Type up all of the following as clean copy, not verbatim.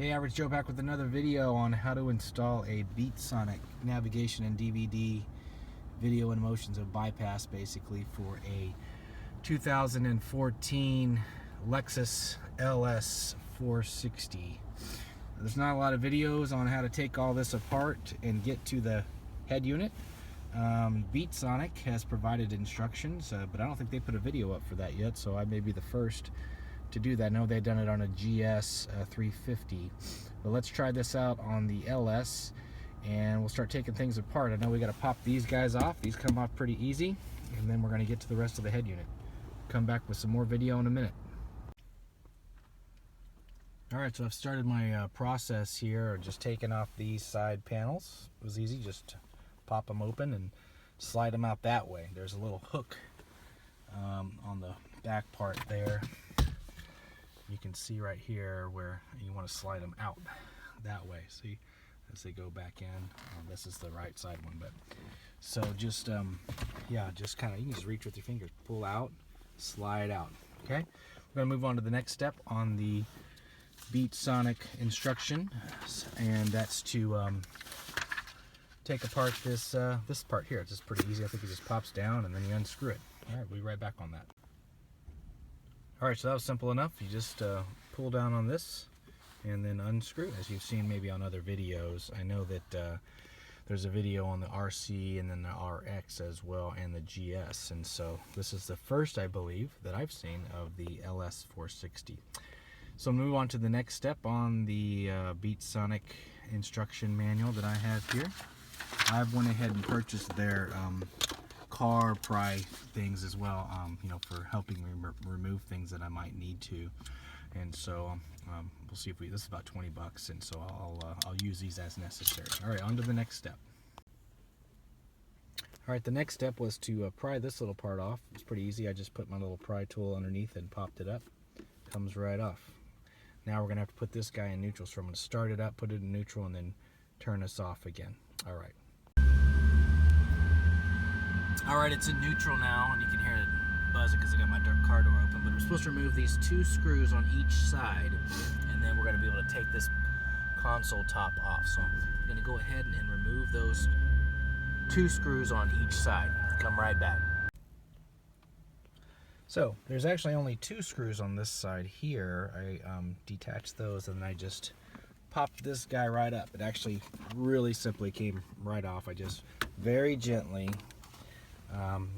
Hey, Average Joe back with another video on how to install a Beatsonic navigation and DVD video and motions of bypass, basically for a 2014 Lexus LS460. There's not a lot of videos on how to take all this apart and get to the head unit. Beatsonic has provided instructions, but I don't think they put a video up for that yet, so I may be the first to do that. I know they've done it on a GS 350, but let's try this out on the LS and we'll start taking things apart. I know we got to pop these guys off. These come off pretty easy, and then we're going to get to the rest of the head unit. Come back with some more video in a minute. Alright, so I've started my process here, just taking off these side panels. It was easy, just pop them open and slide them out that way. There's a little hook on the back part there. You can see right here where you want to slide them out that way. See, as they go back in. This is the right side one, but so just yeah, just kind of, you can just reach with your fingers, pull out, slide out. Okay, we're gonna move on to the next step on the Beatsonic instruction, and that's to take apart this this part here. It's just pretty easy. I think it just pops down and then you unscrew it. All right, we'll be right back on that. Alright, so that was simple enough. You just pull down on this and then unscrew, as you've seen maybe on other videos. I know that there's a video on the RC and then the RX as well, and the GS, and so this is the first, I believe, that I've seen of the LS460. So move on to the next step on the Beatsonic instruction manual that I have here. I've went ahead and purchased their car pry things as well, you know, for helping me remove things that I might need to. And so we'll see if this is about 20 bucks, and so I'll use these as necessary. All right, on to the next step. All right, the next step was to pry this little part off. It's pretty easy. I just put my little pry tool underneath and popped it up. Comes right off. Now we're gonna have to put this guy in neutral, so I'm gonna start it up, put it in neutral, and then turn this off again. All right. Alright, it's in neutral now, and you can hear it buzzing because I got my car door open, but we're supposed to remove these two screws on each side, and then we're going to be able to take this console top off. So I'm going to go ahead and remove those two screws on each side. Come right back. So there's actually only two screws on this side here. I detached those, and then I just popped this guy right up. It actually really simply came right off. I just very gently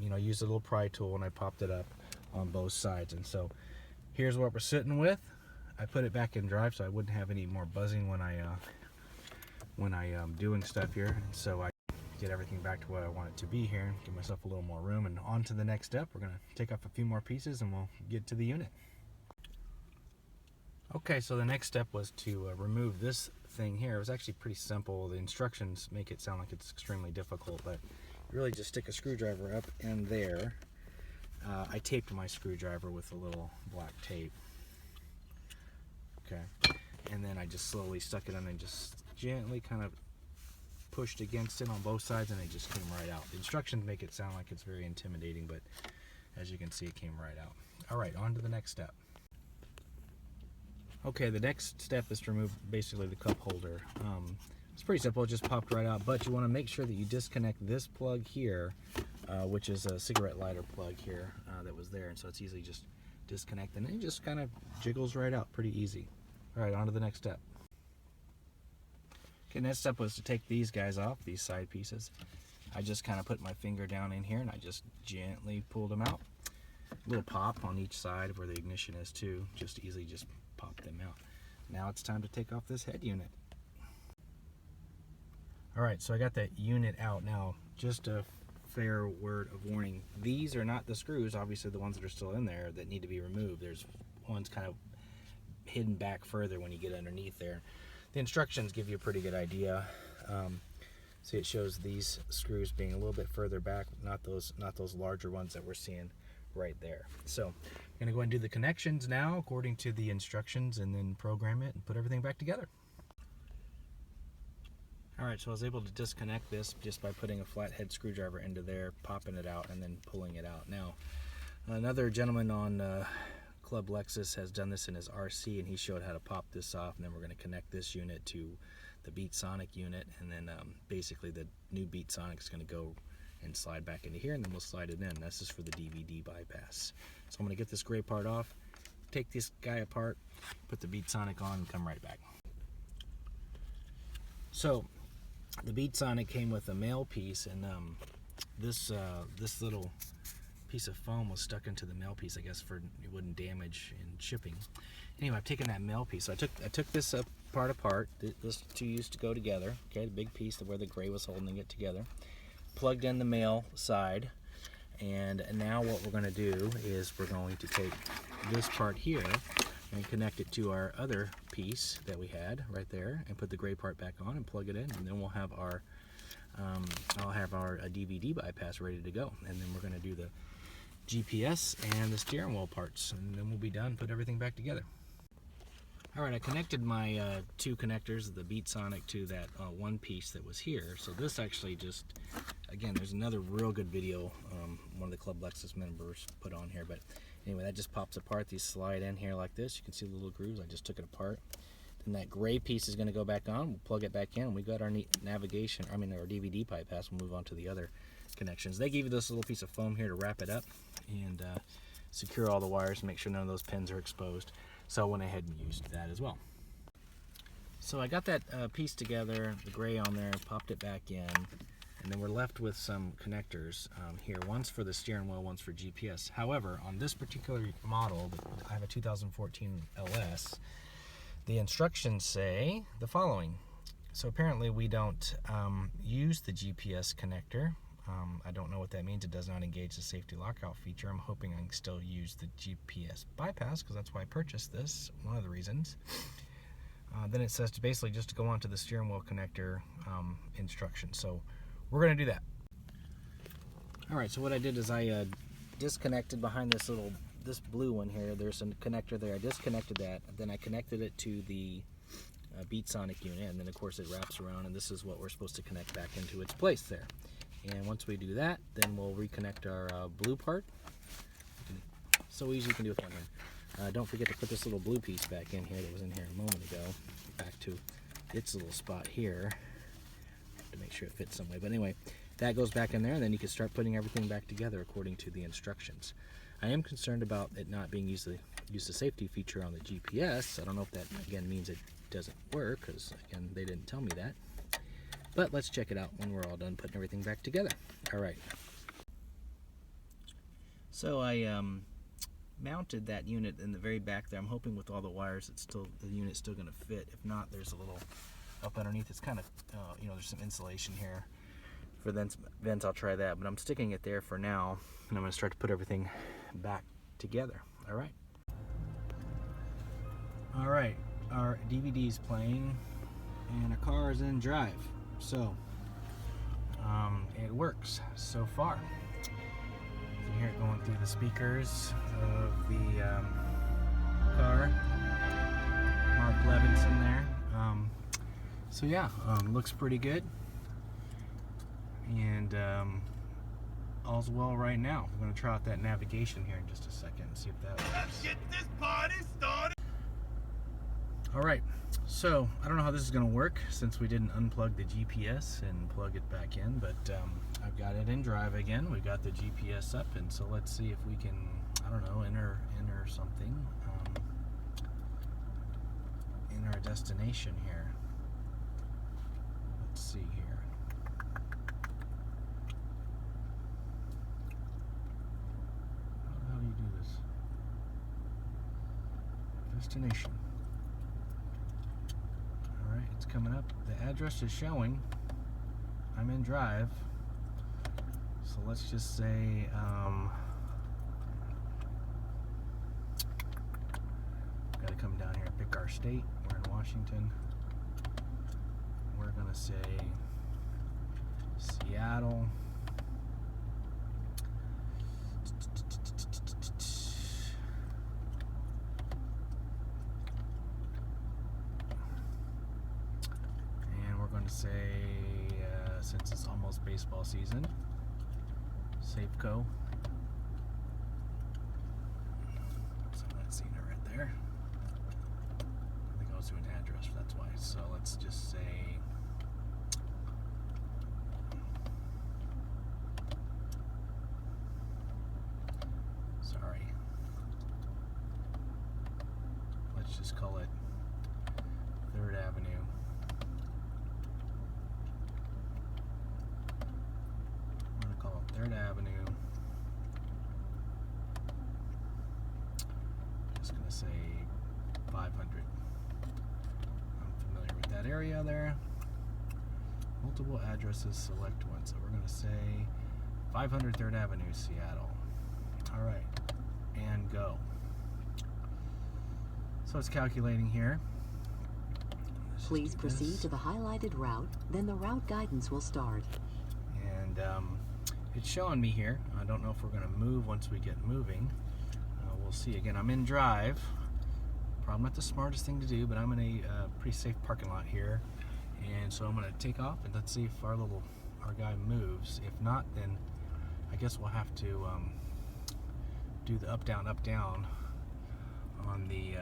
you know, used a little pry tool and I popped it up on both sides. And so here's what we're sitting with. I put it back in drive so I wouldn't have any more buzzing when I doing stuff here. And so I get everything back to what I want it to be here, give myself a little more room. And on to the next step. We're going to take off a few more pieces and we'll get to the unit. Okay, so the next step was to remove this thing here. It was actually pretty simple. The instructions make it sound like it's extremely difficult, but really just stick a screwdriver up in there. I taped my screwdriver with a little black tape. Okay, and then I just slowly stuck it in and just gently kind of pushed against it on both sides, and it just came right out. The instructions make it sound like it's very intimidating, but as you can see, it came right out. All right, on to the next step. Okay, the next step is to remove basically the cup holder. It's pretty simple, it just popped right out, but you want to make sure that you disconnect this plug here, which is a cigarette lighter plug here that was there, and so it's easily just disconnect, and it just kind of jiggles right out, pretty easy. All right, on to the next step. Okay, next step was to take these guys off, these side pieces. I just kind of put my finger down in here and I just gently pulled them out. A little pop on each side where the ignition is too, just easily just pop them out. Now it's time to take off this head unit. Alright, so I got that unit out. Now, just a fair word of warning. These are not the screws, obviously the ones that are still in there, that need to be removed. There's ones kind of hidden back further when you get underneath there. The instructions give you a pretty good idea. See, it shows these screws being a little bit further back, not those larger ones that we're seeing right there. So, I'm going to go ahead and do the connections now according to the instructions, and then program it and put everything back together. Alright, so I was able to disconnect this just by putting a flathead screwdriver into there, popping it out, and then pulling it out. Now, another gentleman on Club Lexus has done this in his RC, and he showed how to pop this off, and then we're going to connect this unit to the Beatsonic unit, and then basically the new Beatsonic is going to go and slide back into here, and then we'll slide it in. This is for the DVD bypass. So I'm going to get this gray part off, take this guy apart, put the Beatsonic on, and come right back. So the Beatsonic came with a male piece, and this little piece of foam was stuck into the male piece, I guess, for it wouldn't damage in shipping. Anyway, I've taken that male piece. So I took this part apart. This two used to go together. Okay, the big piece where the gray was holding it together. Plugged in the male side, and now what we're going to do is we're going to take this part here and connect it to our other piece that we had right there, and put the gray part back on and plug it in, and then we'll have our I'll have our DVD bypass ready to go, and then we're going to do the GPS and the steering wheel parts, and then we'll be done, put everything back together. Alright, I connected my two connectors of the Beatsonic to that one piece that was here. So this actually just, again, there's another real good video one of the Club Lexus members put on here, but anyway, that just pops apart. These slide in here like this. You can see the little grooves. I just took it apart. Then that gray piece is going to go back on. We'll plug it back in. We got our navigation, our DVD bypass. We'll move on to the other connections. They gave you this little piece of foam here to wrap it up and secure all the wires and make sure none of those pins are exposed. So I went ahead and used that as well. So I got that piece together, the gray on there, popped it back in, and then we're left with some connectors here. One's for the steering wheel, one's for GPS. However, on this particular model, I have a 2014 LS, the instructions say the following. So apparently we don't use the GPS connector. I don't know what that means. It does not engage the safety lockout feature. I'm hoping I can still use the GPS bypass because that's why I purchased this, one of the reasons. Then it says to basically just to go onto the steering wheel connector instructions. So we're going to do that. Alright, so what I did is I disconnected behind this blue one here. There's a connector there. I disconnected that, and then I connected it to the Beatsonic unit, and then of course it wraps around, and this is what we're supposed to connect back into its place there. And once we do that, then we'll reconnect our blue part. So easy, you can do it with one hand. Don't forget to put this little blue piece back in here that was in here a moment ago, back to its little spot here, to make sure it fits some way. But anyway, that goes back in there, and then you can start putting everything back together according to the instructions. I am concerned about it not being used the safety feature on the GPS. I don't know if that, again, means it doesn't work, because, again, they didn't tell me that. But let's check it out when we're all done putting everything back together. Alright. So I mounted that unit in the very back there. I'm hoping with all the wires the unit's still going to fit. If not, there's a little up underneath. It's kind of, there's some insulation here. For vents, I'll try that. But I'm sticking it there for now, and I'm going to start to put everything back together. Alright. Alright, our DVD's playing, and a car is in drive. So, it works so far. You can hear it going through the speakers of the car. Mark Levinson there. So yeah, looks pretty good. And all's well right now. We're going to try out that navigation here in just a second and see if that works. Let's get this party started! Alright, so I don't know how this is going to work since we didn't unplug the GPS and plug it back in, but I've got it in drive again. We've got the GPS up, and so let's see if we can, I don't know, enter something in our destination here. Let's see here. How do you do this? Destination. Alright, it's coming up. The address is showing. I'm in drive. So let's just say, gotta come down here and pick our state. We're in Washington. We're gonna say Seattle. Say, since it's almost baseball season, Safeco. So let's see, there. I think I was doing address, that's why. So let's just say sorry. Let's just call it 3rd Avenue. I'm going to call it 3rd Avenue. Just going to say 500. I'm familiar with that area there. Multiple addresses, select one. So we're going to say 500 3rd Avenue, Seattle. All right, and go. So it's calculating here. Please proceed to the highlighted route, then the route guidance will start. And it's showing me here. I don't know if we're going to move once we get moving. We'll see. Again, I'm in drive. Probably not the smartest thing to do, but I'm in a pretty safe parking lot here. And so I'm going to take off and let's see if our guy moves. If not, then I guess we'll have to do the up down on the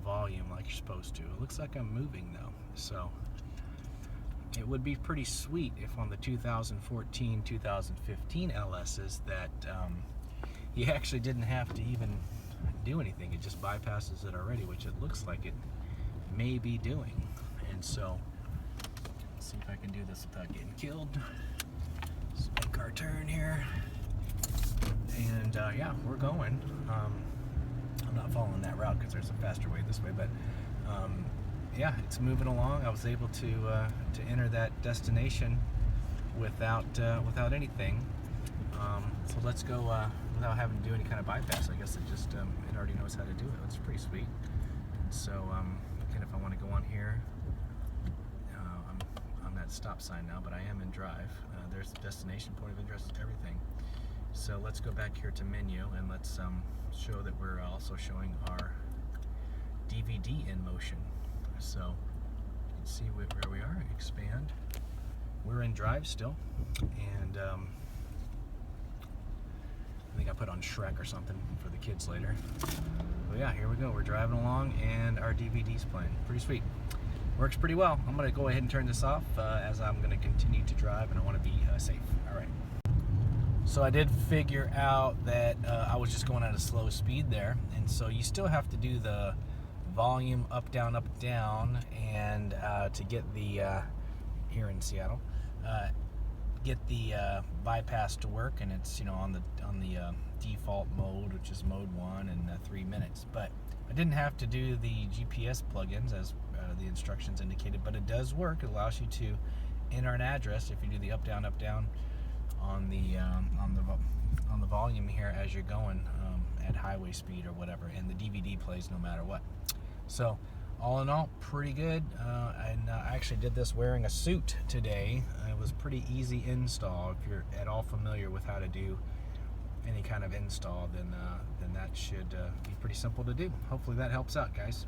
volume like you're supposed to. It looks like I'm moving though, so it would be pretty sweet if on the 2014 2015 LS's that you actually didn't have to even do anything. It just bypasses it already, which it looks like it may be doing. And so let's see if I can do this without getting killed. Let's make our turn here. And yeah, we're going. I'm not following that route because there's a faster way this way, but yeah, it's moving along. I was able to enter that destination without anything. So let's go without having to do any kind of bypass. I guess it just it already knows how to do it. It's pretty sweet. And so again, if I want to go on here, I'm on that stop sign now, but I am in drive. There's the destination, point of interest, everything. So let's go back here to menu and let's show that we're also showing our DVD in motion. So you can see where we are. Expand. We're in drive still, and I think I put on Shrek or something for the kids later. But yeah, here we go. We're driving along and our DVD's playing. Pretty sweet. Works pretty well. I'm going to go ahead and turn this off as I'm going to continue to drive and I want to be safe. All right. So I did figure out that I was just going at a slow speed there, and so you still have to do the volume up down and to get the here in Seattle get the bypass to work, and it's on the default mode, which is mode 1 and 3 minutes. But I didn't have to do the GPS plugins as the instructions indicated, but it does work. It allows you to enter an address if you do the up down on the volume here as you're going at highway speed or whatever, and the DVD plays no matter what. So all in all, pretty good. And I actually did this wearing a suit today. It was pretty easy install. If you're at all familiar with how to do any kind of install, then that should be pretty simple to do. Hopefully that helps out, guys.